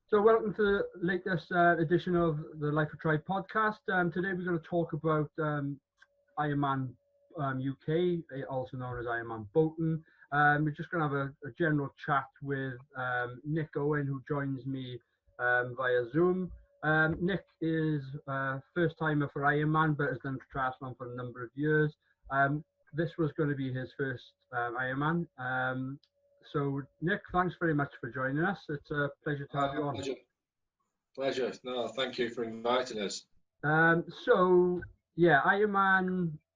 So welcome to the latest edition of the Life of Tri podcast. Today we're going to talk about Ironman UK, also known as Ironman Bolton. We're just going to have a general chat with Nick Owen, who joins me via Zoom. Nick is first timer for Ironman, but has done triathlon for a number of years. This was going to be his first Ironman. So, Nick, thanks very much for joining us. It's a pleasure to have you on. Pleasure. No, thank you for inviting us. Ironman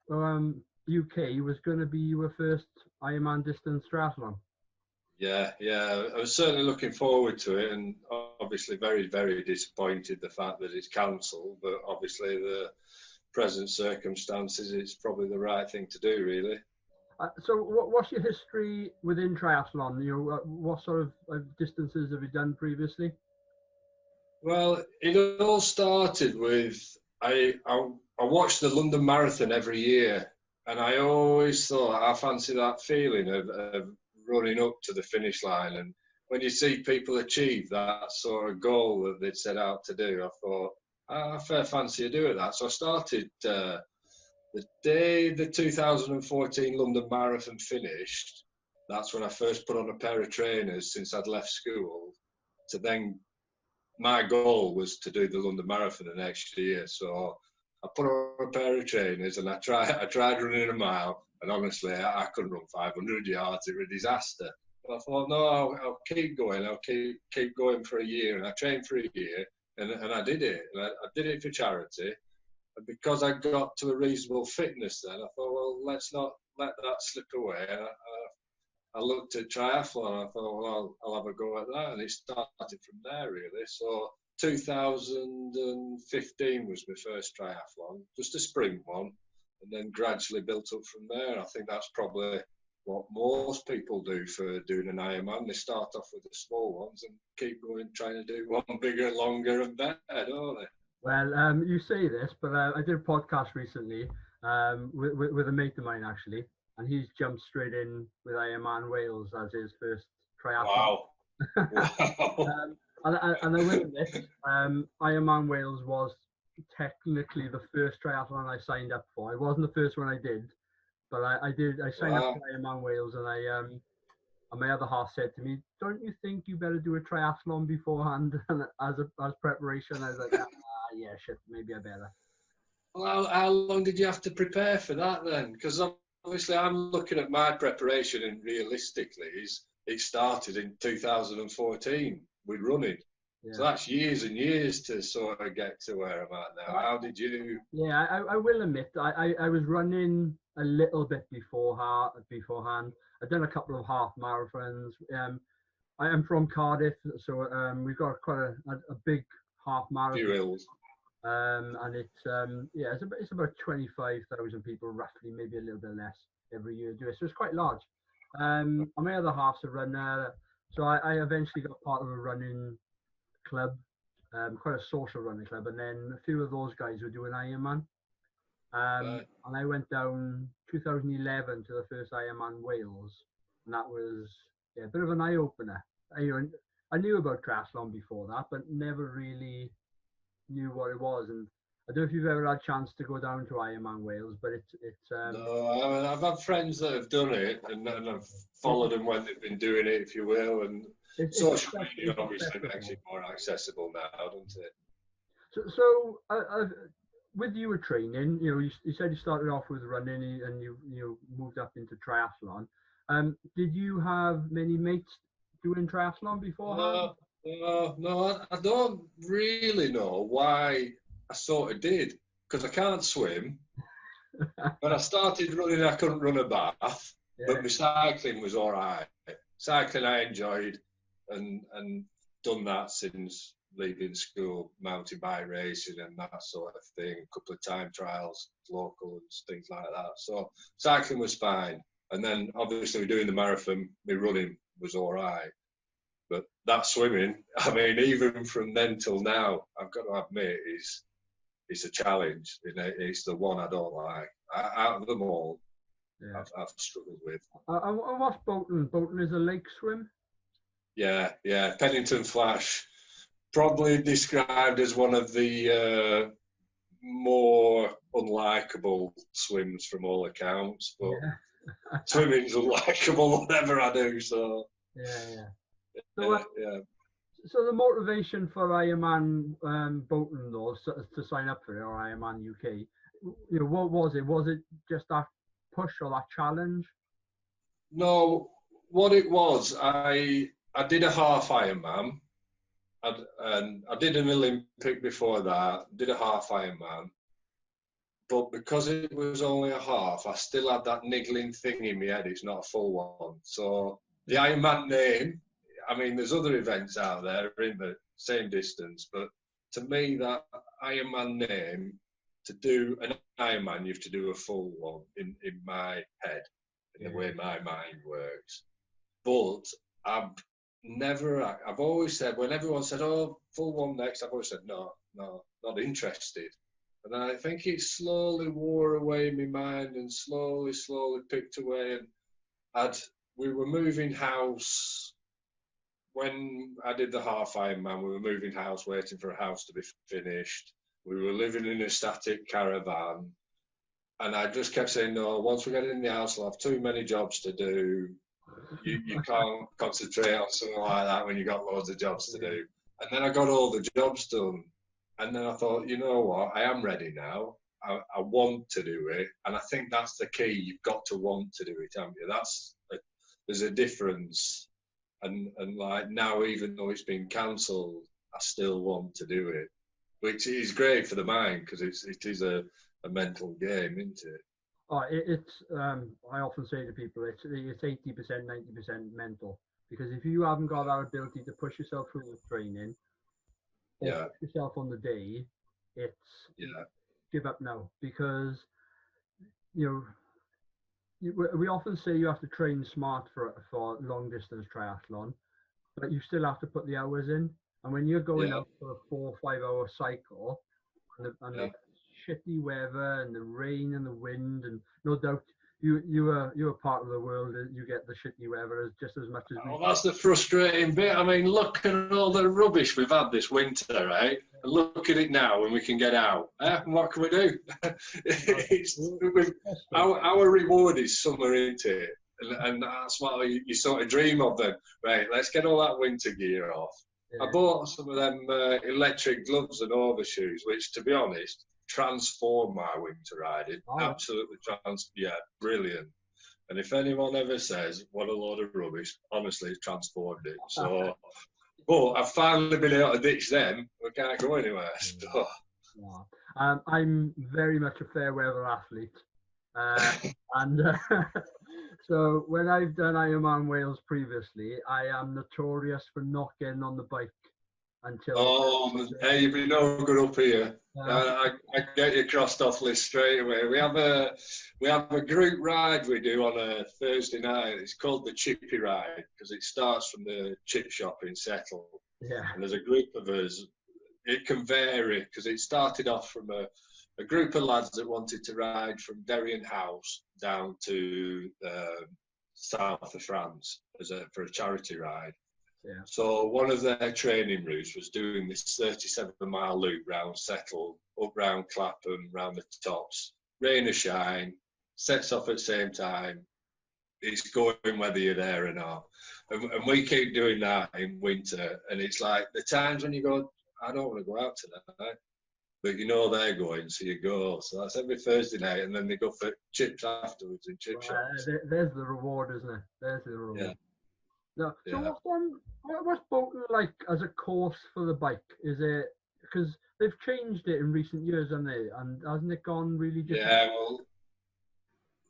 UK was going to be your first Ironman distance triathlon. Yeah, I was certainly looking forward to it, and obviously very, very disappointed the fact that it's cancelled. But obviously, the present circumstances, it's probably the right thing to do, really. So what's your history within triathlon? You know, what sort of distances have you done previously? Well, it all started with I watched the London Marathon every year, and I always thought I fancy that feeling of running up to the finish line. And when you see people achieve that sort of goal that they'd set out to do, I thought, I fair fancy a do at that. So I started the day the 2014 London Marathon finished. That's when I first put on a pair of trainers since I'd left school. To then, my goal was to do the London Marathon the next year. So I put on a pair of trainers and I tried running a mile. And honestly, I couldn't run 500 yards. It was a disaster. But I thought, no, I'll keep going. I'll keep going for a year. And I trained for a year, and I did it. And I did it for charity. And because I got to a reasonable fitness then, I thought, well, let's not let that slip away. And I looked at triathlon. I thought, well, I'll have a go at that. And it started from there, really. So 2015 was my first triathlon, just a sprint one, and then gradually built up from there. I think that's probably what most people do for doing an Ironman. They start off with the small ones and keep going, trying to do one bigger, longer, and better, don't they? Well, you say this, but I did a podcast recently with a mate of mine, actually, and he's jumped straight in with Ironman Wales as his first triathlon. Wow. And I will admit, Ironman Wales was technically the first triathlon I signed up for. It wasn't the first one I did, but I signed up for Ironman Wales, and and my other half said to me, "Don't you think you better do a triathlon beforehand?" And as preparation, I was like, yeah, shit, maybe I better. Well, how long did you have to prepare for that then? Because obviously I'm looking at my preparation, and realistically, it started in 2014 with running. Yeah. So that's years and years to sort of get to where I'm at now. How did you? Yeah, I will admit, I was running a little bit beforehand. I've done a couple of half marathons. I am from Cardiff, so we've got quite a big half marathon. And it's about 25,000 people roughly, maybe a little bit less every year do it. So it's quite large. And my other half's a runner, so I eventually got part of a running club, quite a social running club, and then a few of those guys were doing Ironman. And I went down 2011 to the first Ironman Wales, and that was a bit of an eye opener. I knew about triathlon before that, but never really knew what it was. And I don't know if you've ever had a chance to go down to Ironman Wales, but it's no, I've had friends that have done it, and I've followed them when they've been doing it, if you will, and social media obviously makes it more accessible now, doesn't it? So with you training, you said you started off with running and you moved up into triathlon. Did you have many mates doing triathlon beforehand? No, I don't really know why I sort of did, because I can't swim. When I started running, I couldn't run a bath, but my cycling was all right. Cycling I enjoyed, and done that since leaving school, mountain bike racing and that sort of thing, a couple of time trials, local and things like that. So cycling was fine. And then obviously doing the marathon, my running was all right. But that swimming, I mean, even from then till now, I've got to admit, it's a challenge. It's the one I don't like. Out of them all, I've struggled with. And what's Bolton? Bolton is a lake swim? Yeah. Pennington Flash probably described as one of the more unlikable swims from all accounts, but swimming's unlikable whatever I do. So yeah. So the motivation for Ironman Bolton though, to sign up for it, or Ironman UK, what was it? Was it just that push or that challenge? No, what it was, I did a half Ironman, and I did an Olympic before that. Did a half Ironman, but because it was only a half, I still had that niggling thing in my head. It's not a full one. So the Ironman name, I mean, there's other events out there in the same distance, but to me, that Ironman name, to do an Ironman, you have to do a full one in my head, in the way my mind works. But I've always said, when everyone said, oh, full one next, I've always said, no, not interested. And I think it slowly wore away in my mind and slowly picked away. And we were moving house. When I did the half Ironman, we were moving house, waiting for a house to be finished. We were living in a static caravan. And I just kept saying, no, once we get in the house, I'll have too many jobs to do. You can't concentrate on something like that when you've got loads of jobs to do. And then I got all the jobs done. And then I thought, you know what, I am ready now. I want to do it. And I think that's the key. You've got to want to do it, haven't you? There's a difference. And like now, even though it's been cancelled, I still want to do it, which is great for the mind, because it is a mental game, isn't it? Oh, it's I often say to people, it's 80%, 90% mental. Because if you haven't got that ability to push yourself through the training, or push yourself on the day, it's give up now. Because we often say you have to train smart for long distance triathlon, but you still have to put the hours in. And when you're going out for a 4 or 5 hour cycle, and the shitty weather and the rain and the wind, and no doubt you're part of the world, you get the shitty weather just as much as we do. That's the frustrating bit. I mean, look at all the rubbish we've had this winter, right? And look at it now when we can get out. What can we do? Our reward is summer, isn't it? And that's what you sort of dream of then. Right, let's get all that winter gear off. I bought some of them electric gloves and overshoes, which, to be honest, transformed my winter riding. Absolutely brilliant. And if anyone ever says, what a load of rubbish, honestly, it's transformed it. So, but I've finally been able to ditch them. We can't go anywhere. So. I'm very much a fair weather athlete. And so when I've done Ironman Wales previously, I am notorious for not getting on the bike until... Oh, hey, you've been no good up here. I get you crossed off list straight away. We have a group ride we do on a Thursday night. It's called the Chippy Ride, because it starts from the chip shop in Settle. And there's a group of us. It can vary, because it started off from a group of lads that wanted to ride from Derry House down to south of France for a charity ride. So one of their training routes was doing this 37-mile loop round Settle, up round Clapham, round the tops, rain or shine, sets off at the same time. It's going whether you're there or not. And we keep doing that in winter. And it's like the times when you go, I don't want to go out tonight. But they're going, so you go. So that's every Thursday night, and then they go for chips afterwards in chip shops. There's the reward, isn't it? There's the reward. No. So what's Bolton like as a course for the bike? Is it, because they've changed it in recent years, haven't they? And hasn't it gone really different? Yeah, well,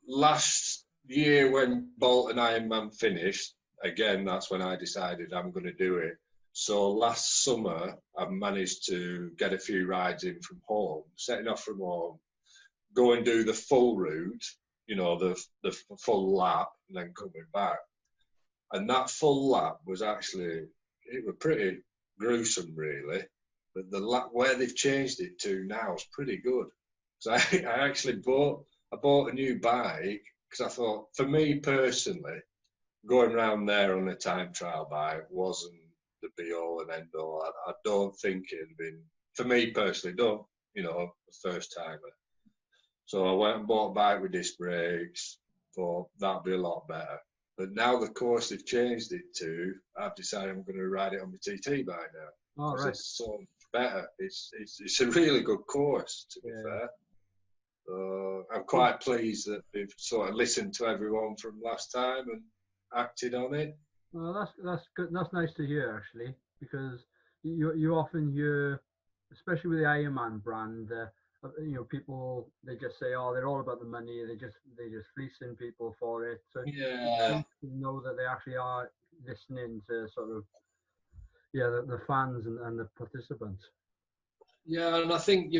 last year when Bolton Ironman finished, again, that's when I decided I'm going to do it. So last summer, I managed to get a few rides in from home, setting off from home, go and do the full route, the full lap, and then coming back. And that full lap was actually, it was pretty gruesome, really. But the lap where they've changed it to now is pretty good. So I actually bought a new bike, because I thought, for me personally, going around there on a time trial bike wasn't the be all and end all. I don't think it'd been, for me personally, don't, you know, the first timer. So I went and bought a bike with disc brakes, thought that'd be a lot better. But now the course they've changed it to, I've decided I'm going to ride it on my TT bike now. All right. It's so much better. It's a really good course, to be fair. So I'm quite pleased that they've sort of listened to everyone from last time and acted on it. Well, that's good. That's nice to hear, actually, because you often hear, especially with the Ironman brand, you know, people, they just say, oh, they're all about the money. They just fleecing people for it. So Yeah. you know that they actually are listening to sort of the fans and the participants. Yeah, and I think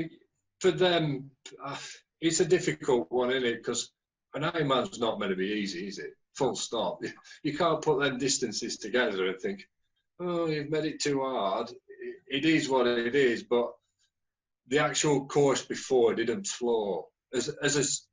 for them, it's a difficult one, isn't it? Because an Ironman's not meant to be easy, is it? Full stop. You can't put them distances together and think, oh, you've made it too hard. It is what it is, but the actual course before didn't flow. As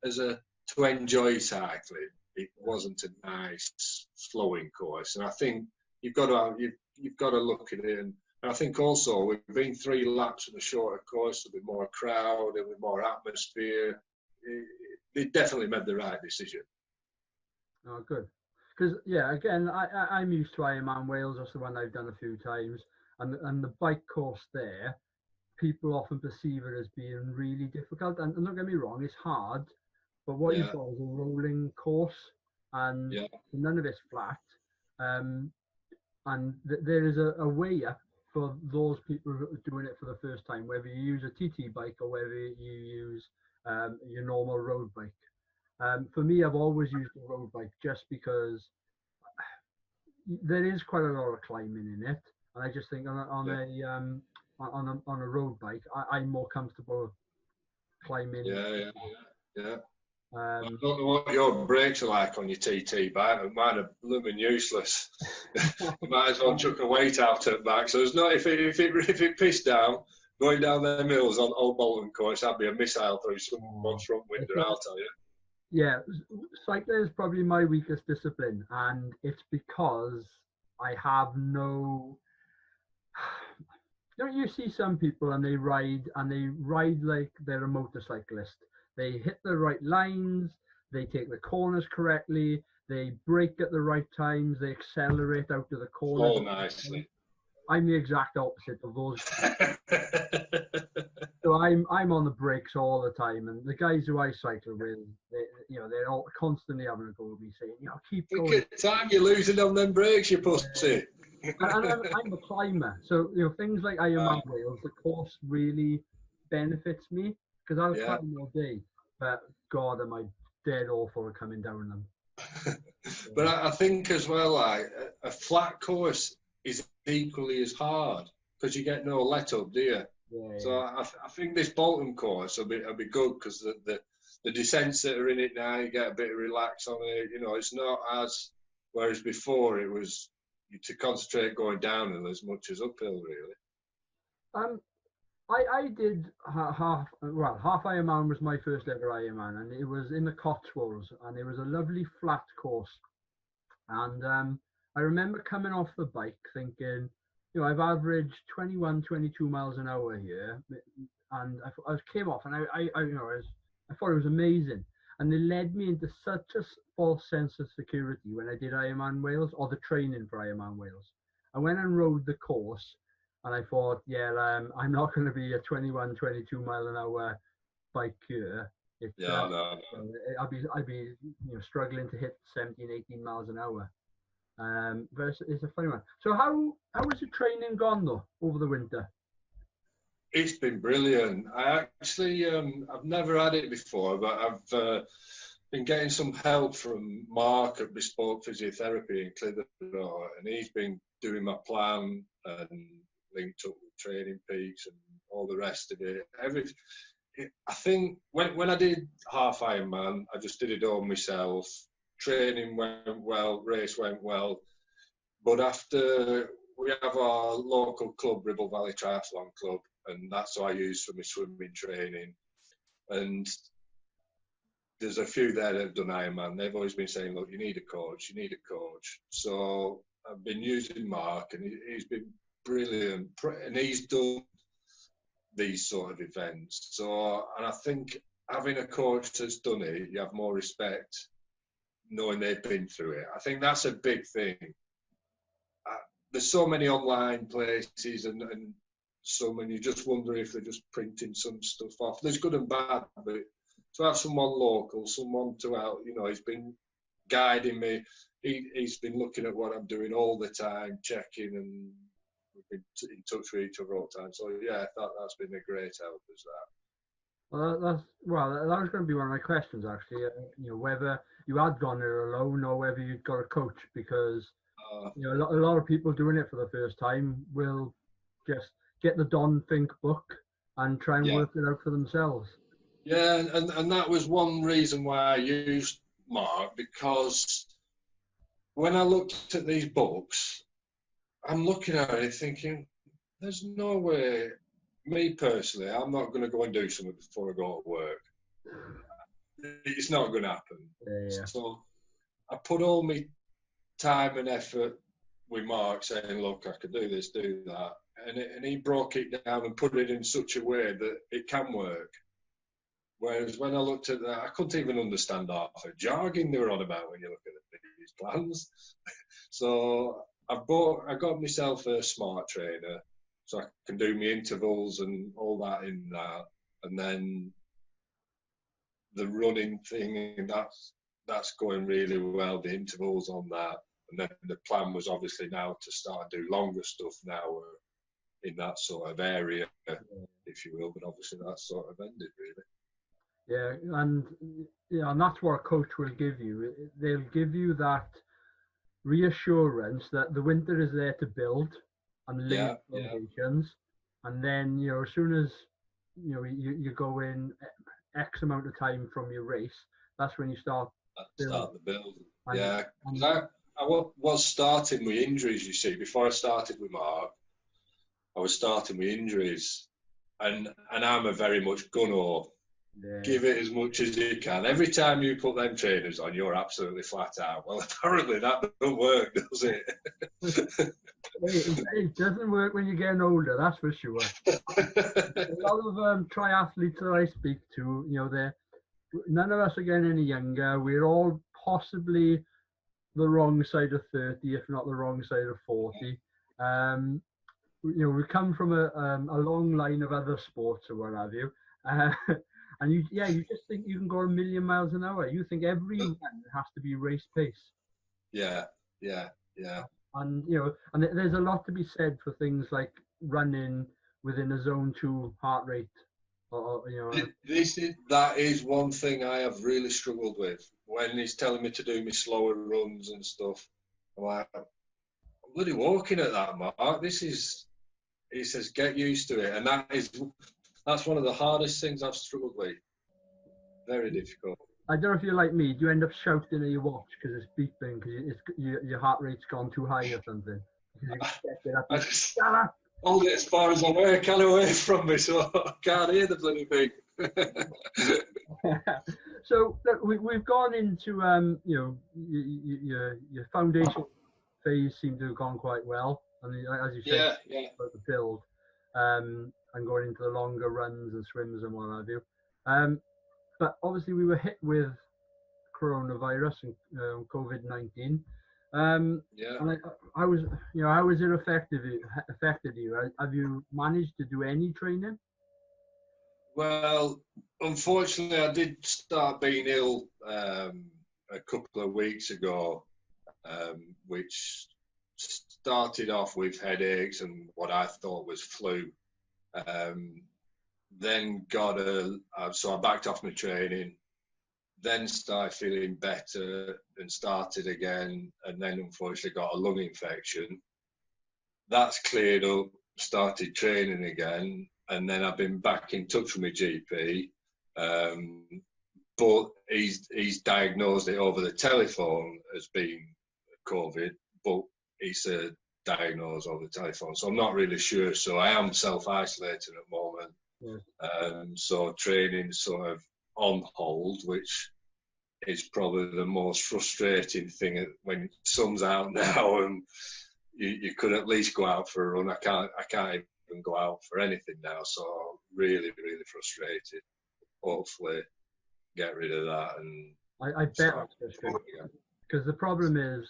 a to enjoy cycling, it wasn't a nice flowing course, and I think you've got to look at it. And I think also we've been 3 laps of a shorter course, there'll be more crowd, there'll be more atmosphere. They definitely made the right decision. Oh, good. Because again, I'm used to Ironman Wales. That's the one I've done a few times, and the bike course there, people often perceive it as being really difficult. And don't get me wrong, it's hard, but what you've got is a rolling course, and none of it's flat. And there is a way up for those people who are doing it for the first time, whether you use a TT bike or whether you use your normal road bike. For me, I've always used a road bike just because there is quite a lot of climbing in it, and I just think on a road bike, I'm more comfortable climbing. Yeah. I don't know what your brakes are like on your TT bike, but mine are blooming useless. You might as well chuck a weight out at the back. So it's not, if it pissed down, going down them hills on Old Bolton course, that'd be a missile through someone's front window, I'll tell you. Yeah, cycling is probably my weakest discipline, and it's because I have no. Don't you see some people and they ride like they're a motorcyclist? They hit the right lines, they take the corners correctly, they brake at the right times, they accelerate out of the corners. Oh, nicely. I'm the exact opposite of those. So I'm on the brakes all the time, and the guys who I cycle with, they're all constantly having a go at me, saying, keep going. Think of time you're losing on them brakes, you pussy. And I'm a climber, so things like Ironman Wales, the course really benefits me because I'll climb all day. But God, am I dead awful at coming down them. But I think as well, like a flat course is equally as hard because you get no let up, do you? Yeah, so I think this Bolton course will be good because the descents that are in it now, you get a bit of relax on it. It's not as, whereas before it was to concentrate going downhill as much as uphill, really. I did half Ironman was my first ever Ironman, and it was in the Cotswolds, and it was a lovely flat course. And I remember coming off the bike thinking, I've averaged 21, 22 miles an hour here, and I came off, and I thought it was amazing. And they led me into such a false sense of security when I did Ironman Wales, or the training for Ironman Wales. I went and rode the course, and I thought, I'm not going to be a 21, 22 mile an hour bike here. No. I'd be struggling to hit 17, 18 miles an hour. But it's a funny one. So how has your training gone though over the winter? It's been brilliant. I actually I've never had it before, but I've been getting some help from Mark at Bespoke Physiotherapy in Clitheroe, and he's been doing my plan and linked up with Training Peaks and all the rest of it. I think when I did half Ironman, I just did it all myself. Training went well, race went well, but after we have our local club, Ribble Valley Triathlon Club, and that's what I use for my swimming training. And there's a few there that have done Ironman. They've always been saying, look, you need a coach. So I've been using Mark, and he's been brilliant, and he's done these sort of events. So, and I think having a coach that's done it, you have more respect knowing they've been through it. I think that's a big thing. There's so many online places and so many, you just wonder if they're just printing some stuff off. There's good and bad, but to have someone local, someone to help, he's been guiding me. He's been looking at what I'm doing all the time, checking, and we've been in touch with each other all the time. So yeah, that's been a great help as that. Well, that was going to be one of my questions actually. Whether you had gone there alone or whether you'd got a coach, because a lot of people doing it for the first time will just get the Don Think book and try and work it out for themselves. Yeah, and that was one reason why I used Mark, because when I looked at these books, I'm looking at it thinking, there's no way, me personally, I'm not going to go and do something before I go to work. It's not going to happen. Yeah. So I put all my time and effort with Mark saying, look, I could do this, do that. And he broke it down and put it in such a way that it can work. Whereas when I looked at that, I couldn't even understand half the jargon they were on about when you look at these plans. So I got myself a smart trainer so I can do my intervals and all that in that. And then the running thing, and that's going really well, the intervals on that. And then the plan was obviously now to start do longer stuff now in that sort of area, if you will. But obviously that's sort of ended really. Yeah, and that's what a coach will give you. They'll give you that reassurance that the winter is there to build and lay foundations, and then as soon as you go in X amount of time from your race, that's when you start the build. I was starting with injuries. You see, before I started with Mark, I was starting with injuries, and I'm a very much gunner. Yeah. Give it as much as you can. Every time you put them trainers on, you're absolutely flat out. Well, apparently that doesn't work, does it? It doesn't work when you're getting older, that's for sure. A lot of triathletes that I speak to, none of us are getting any younger. We're all possibly the wrong side of 30, if not the wrong side of 40. We come from a long line of other sports or what have you. And you just think you can go a million miles an hour. You think every run has to be race pace. Yeah. And and there's a lot to be said for things like running within a zone 2 heart rate. That is one thing I have really struggled with. When he's telling me to do my slower runs and stuff, I'm like, I'm bloody walking at that, Mark. He says, get used to it, and that's one of the hardest things I've struggled with. Very difficult. I don't know if you're like me. Do you end up shouting at your watch because it's beeping because your heart rate's gone too high or something? I just hold it as far as I can away from me, so I can't hear the bloody thing. So look, we've gone into your foundation phase seemed to have gone quite well, and as you said, about the build. And going into the longer runs and swims and what have you. But obviously we were hit with coronavirus and COVID-19. And how was it affected you? Have you managed to do any training? Well, unfortunately, I did start being ill a couple of weeks ago, which started off with headaches and what I thought was flu. Then so I backed off my training, then started feeling better and started again, and then unfortunately got a lung infection. That's cleared up, started training again, and then I've been back in touch with my GP, but he's diagnosed it over the telephone as being COVID, but he said diagnosed over the telephone, so I'm not really sure. So I am self-isolating at the moment. So training sort of on hold, which is probably the most frustrating thing when sun's out now and you could at least go out for a run. I can't even go out for anything now, so really, really frustrated. Hopefully get rid of that and I bet because the problem is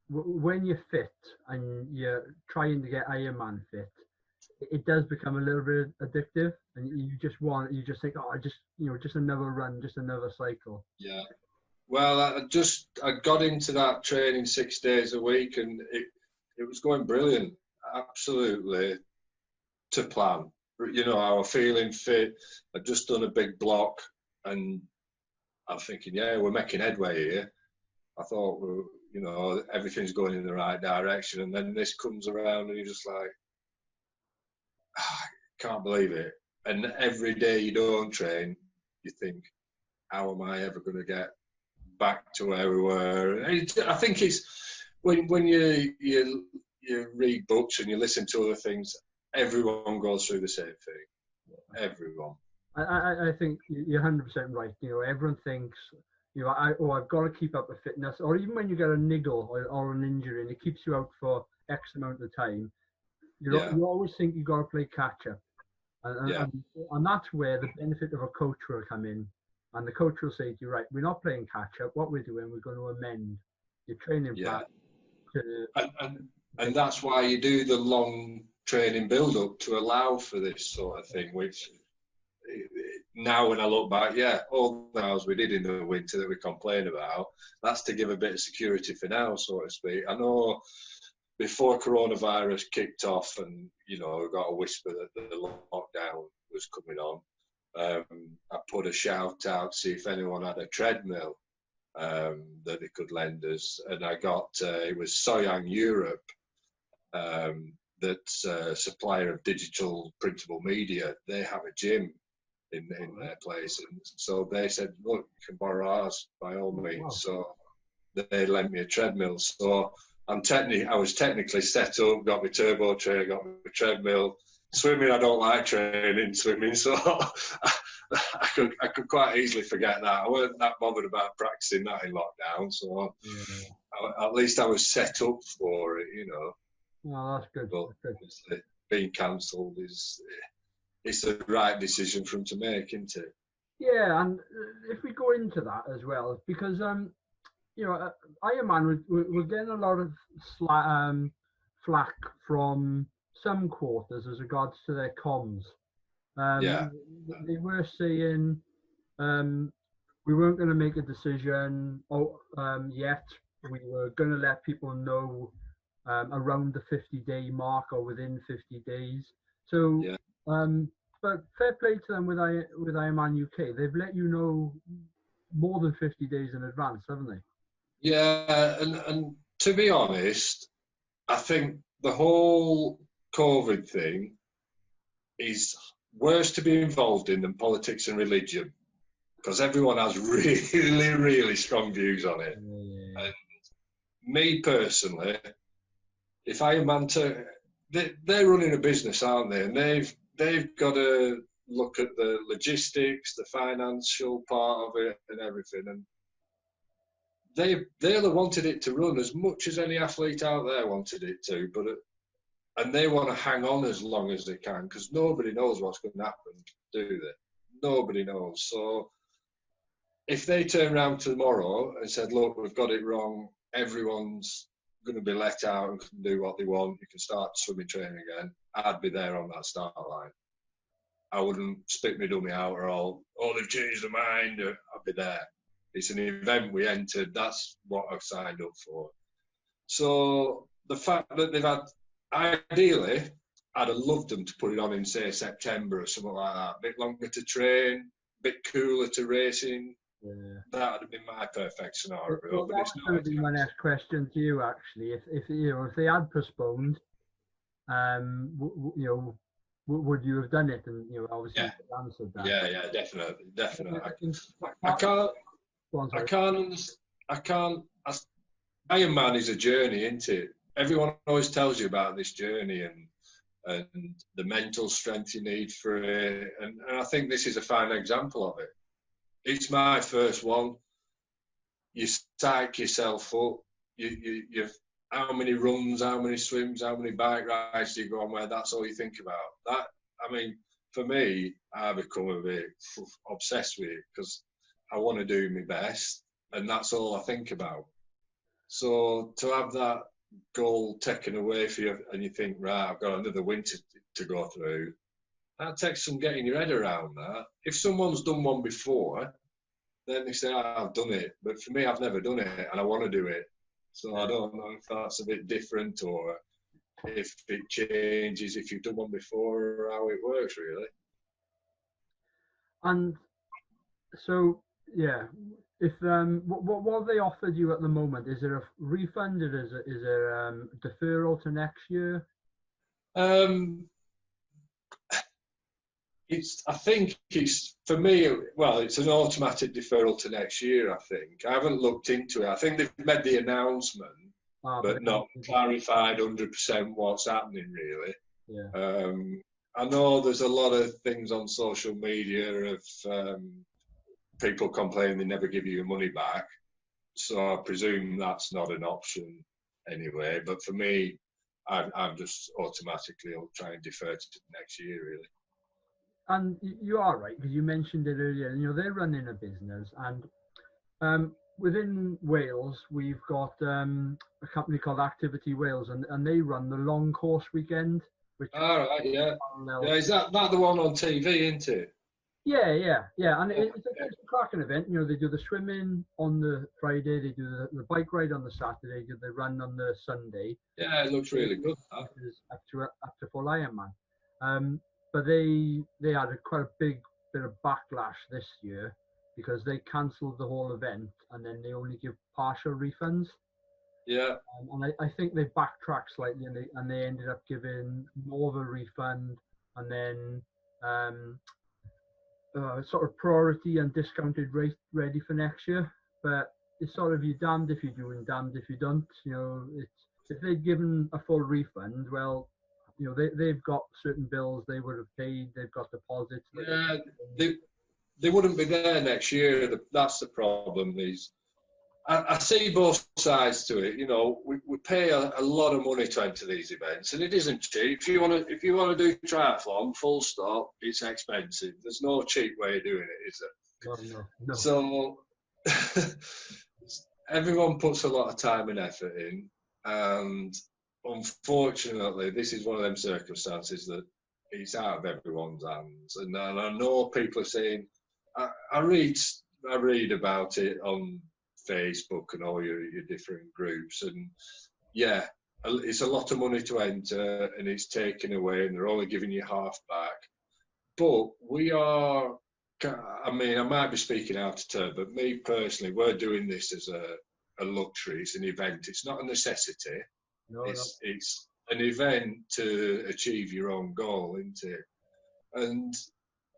when you're fit and you're trying to get Ironman fit, it does become a little bit addictive, and you just think, oh, just another run, just another cycle. Yeah. Well, I got into that training 6 days a week, and it was going brilliant, absolutely to plan. You know, I was feeling fit. I'd just done a big block, and I'm thinking, yeah, we're making headway here. I thought, you know, everything's going in the right direction, and then this comes around, and you're just like, can't believe it. And every day you don't train, you think, how am I ever going to get back to where we were? I think it's when you read books and you listen to other things, everyone goes through the same thing. Everyone. I think you're 100% right. You know, everyone thinks, you know, I've got to keep up the fitness, or even when you get a niggle or an injury and it keeps you out for X amount of time, you always think you've got to play catch up. And that's where the benefit of a coach will come in. And the coach will say to you, right, we're not playing catch up. What we're doing, we're going to amend your training plan. And that's why you do the long training build up to allow for this sort of thing, which now when I look back, all the hours we did in the winter that we complain about, that's to give a bit of security for now, so to speak. I know before coronavirus kicked off and, you know, we got a whisper that the lockdown was coming on, I put a shout out to see if anyone had a treadmill that they could lend us. And I got, it was Soyang Europe, that's a supplier of digital printable media. They have a gym in their place. And so they said, look, you can borrow ours by all means. Wow. So they lent me a treadmill. So I was technically set up, got my turbo tray, got my treadmill. Swimming, I don't like training swimming, so I could quite easily forget that. I weren't that bothered about practicing that in lockdown, so at least I was set up for it, you know. Oh, that's good. But being cancelled it's the right decision for them to make, isn't it? Yeah, and if we go into that as well, because you know, Ironman, we're getting a lot of flack from some quarters as regards to their comms. They were saying we weren't going to make a decision yet. We were going to let people know around the 50-day mark or within 50 days. So, but fair play to them with Ironman UK. They've let you know more than 50 days in advance, haven't they? Yeah, and to be honest, I think the whole COVID thing is worse to be involved in than politics and religion, because everyone has really, really strong views on it. And me personally, if Ironman, they're running a business, aren't they? And they've got to look at the logistics, the financial part of it, and everything. And they'll have wanted it to run as much as any athlete out there wanted it to, and they want to hang on as long as they can, because nobody knows what's going to happen, do they? Nobody knows. So if they turn around tomorrow and said, look, we've got it wrong, everyone's going to be let out and can do what they want, you can start swimming training again, I'd be there on that start line. I wouldn't spit my dummy out or all, they've changed their mind, I'd be there. It's an event we entered, that's what I've signed up for. So the fact that they've had, ideally, I'd have loved them to put it on in, say, September or something like that. A bit longer to train, a bit cooler to racing. Yeah. That would have been my perfect scenario. Well, that's going to be my next question to you, actually. If they had postponed, would you have done it? And obviously, you answered that. Yeah, definitely. I can't. Ironman is a journey, isn't it? Everyone always tells you about this journey and the mental strength you need for it. And I think this is a fine example of it. It's my first one. you psych yourself up. You've how many runs, how many swims, how many bike rides do you go on where that's all you think about? That, I mean, for me, I become a bit obsessed with it because I want to do my best, and that's all I think about. So to have that goal taken away from you, and you think, right, I've got another winter to go through, that takes some getting your head around that. If someone's done one before, then they say, oh, I've done it. But for me, I've never done it, and I want to do it. So I don't know if that's a bit different, or if it changes if you've done one before, or how it works, really. And so, yeah, if what have they offered you at the moment? Is there a refund? Is there deferral to next year? I think it's, for me, well, it's an automatic deferral to next year, I think. I haven't looked into it. I think they've made the announcement, but not clarified 100% what's happening, really. Yeah. I know there's a lot of things on social media of people complaining they never give you your money back. So I presume that's not an option anyway. But for me, I'm just automatically try and defer to next year, really. And you are right, because you mentioned it earlier. You know, they're running a business, and within Wales, we've got a company called Activity Wales, and they run the long course weekend. Which all right, yeah. Yeah, is that the one on TV, isn't it? Yeah. And it's a cracking event. You know, they do the swimming on the Friday, they do the bike ride on the Saturday, they do the run on the Sunday. Yeah, it looks really good. Up to full Ironman. But they had quite a big bit of backlash this year because they cancelled the whole event and then they only give partial refunds. Yeah. And I think they backtracked slightly and they ended up giving more of a refund and then sort of priority and discounted rate ready for next year. But it's sort of, you're damned if you do and damned if you don't. You know, if they'd given a full refund, well, you know, they've got certain bills they would have paid. They've got deposits. Yeah, they wouldn't be there next year. That's the problem. I see both sides to it. You know, we pay a lot of money to enter these events, and it isn't cheap. If you want to do triathlon, full stop, it's expensive. There's no cheap way of doing it, is there? No. So everyone puts a lot of time and effort in, and unfortunately, this is one of them circumstances that it's out of everyone's hands. And I know people are saying, I read about it on Facebook and all your different groups, and yeah, it's a lot of money to enter, and it's taken away, and they're only giving you half back. But we are, I mean, I might be speaking out of turn, but me personally, we're doing this as a luxury. It's an event. It's not a necessity. No. It's an event to achieve your own goal, isn't it? And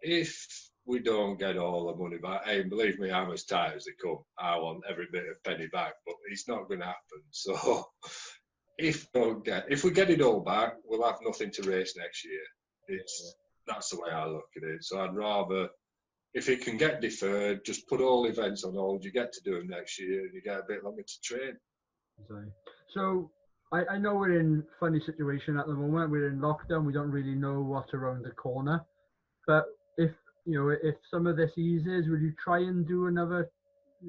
if we don't get all the money back, hey, believe me, I'm as tight as they come. I want every bit of penny back, but it's not going to happen. So if we get it all back, we'll have nothing to race next year. That's the way I look at it. So I'd rather, if it can get deferred, just put all events on hold. You get to do them next year, and you get a bit longer to train. So I know we're in a funny situation at the moment. We're in lockdown. We don't really know what's around the corner. But if some of this eases, will you try and do another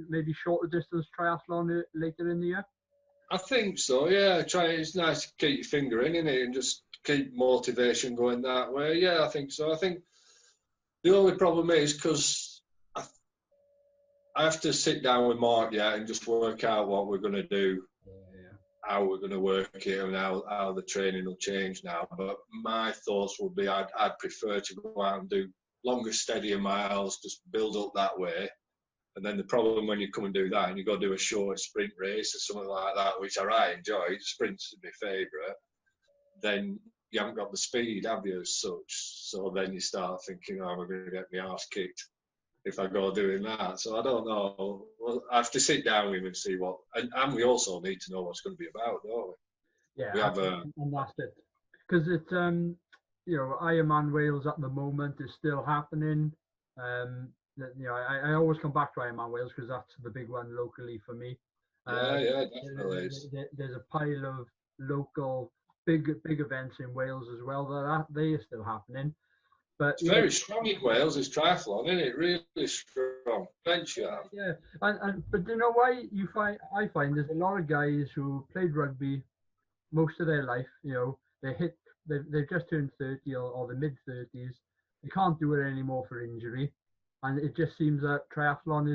maybe shorter distance triathlon later in the year? I think so, yeah. It's nice to keep your finger in it and just keep motivation going that way. Yeah, I think so. I think the only problem is because I have to sit down with Mark, and just work out what we're going to do, how we're going to work it, and how the training will change now. But my thoughts would be I'd prefer to go out and do longer, steadier miles, just build up that way. And then the problem when you come and do that, and you go do a short sprint race or something like that, which I enjoy, sprints are my favourite, then you haven't got the speed, have you, as such? So then you start thinking, oh, I'm going to get my arse kicked if I go doing that. So I don't know. Well, I have to sit down with him and see what, and we also need to know what's going to be about, don't we? Yeah, and that's it. Because it's Ironman Wales at the moment is still happening. you know, I always come back to Ironman Wales because that's the big one locally for me. Yeah, definitely. There's a pile of local big events in Wales as well that they are still happening. But It's very strong in Wales, it's triathlon, isn't it? Really strong. Venture. Yeah, but you know why I find there's a lot of guys who played rugby most of their life. You know, they've just turned 30 or the mid 30s. They can't do it anymore for injury, and it just seems that triathlon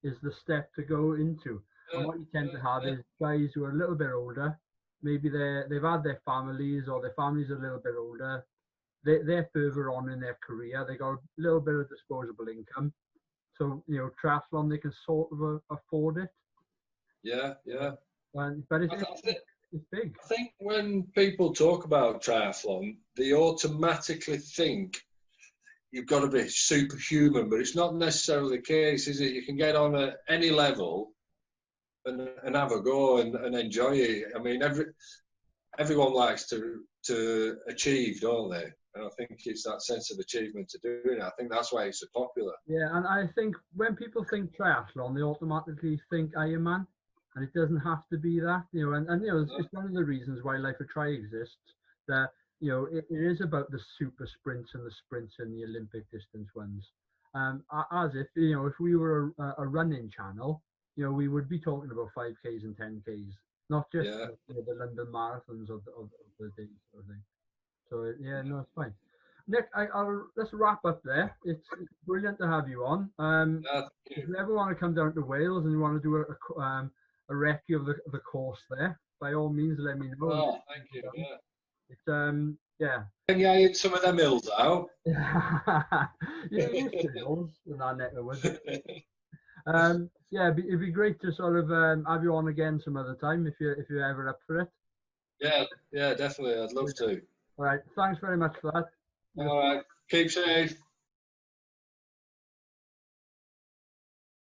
is the step to go into. And what you tend to have is guys who are a little bit older. Maybe they've had their families or their families are a little bit older. They're further on in their career. They got a little bit of disposable income. So, you know, triathlon, they can sort of afford it. Yeah. But it's big. I think when people talk about triathlon, they automatically think you've got to be superhuman, but it's not necessarily the case, is it? You can get on at any level and have a go and enjoy it. I mean, everyone likes to achieve, don't they? And I think it's that sense of achievement to doing it. I think that's why it's so popular. Yeah, and I think when people think triathlon, they automatically think Ironman, and it doesn't have to be that. You know, and you know, it's one of the reasons why Life of Tri exists. That, you know, it is about the super sprints and the sprints and the Olympic distance ones. As if, you know, if we were a running channel, you know, we would be talking about 5Ks and 10Ks, not just you know, the London marathons of the day sort of thing. So yeah, no, it's fine. Nick, let's wrap up there. It's brilliant to have you on. If you ever want to come down to Wales and you want to do a recce of the course there, by all means, let me know. Oh, thank you. Yeah. It's yeah. Can you hit some of them hills out? Yeah, you hills in our neck of woods. Yeah, it'd be great to sort of have you on again some other time if you're ever up for it. Yeah, definitely. I'd love to. All right. Thanks very much for that. All right. Keep safe.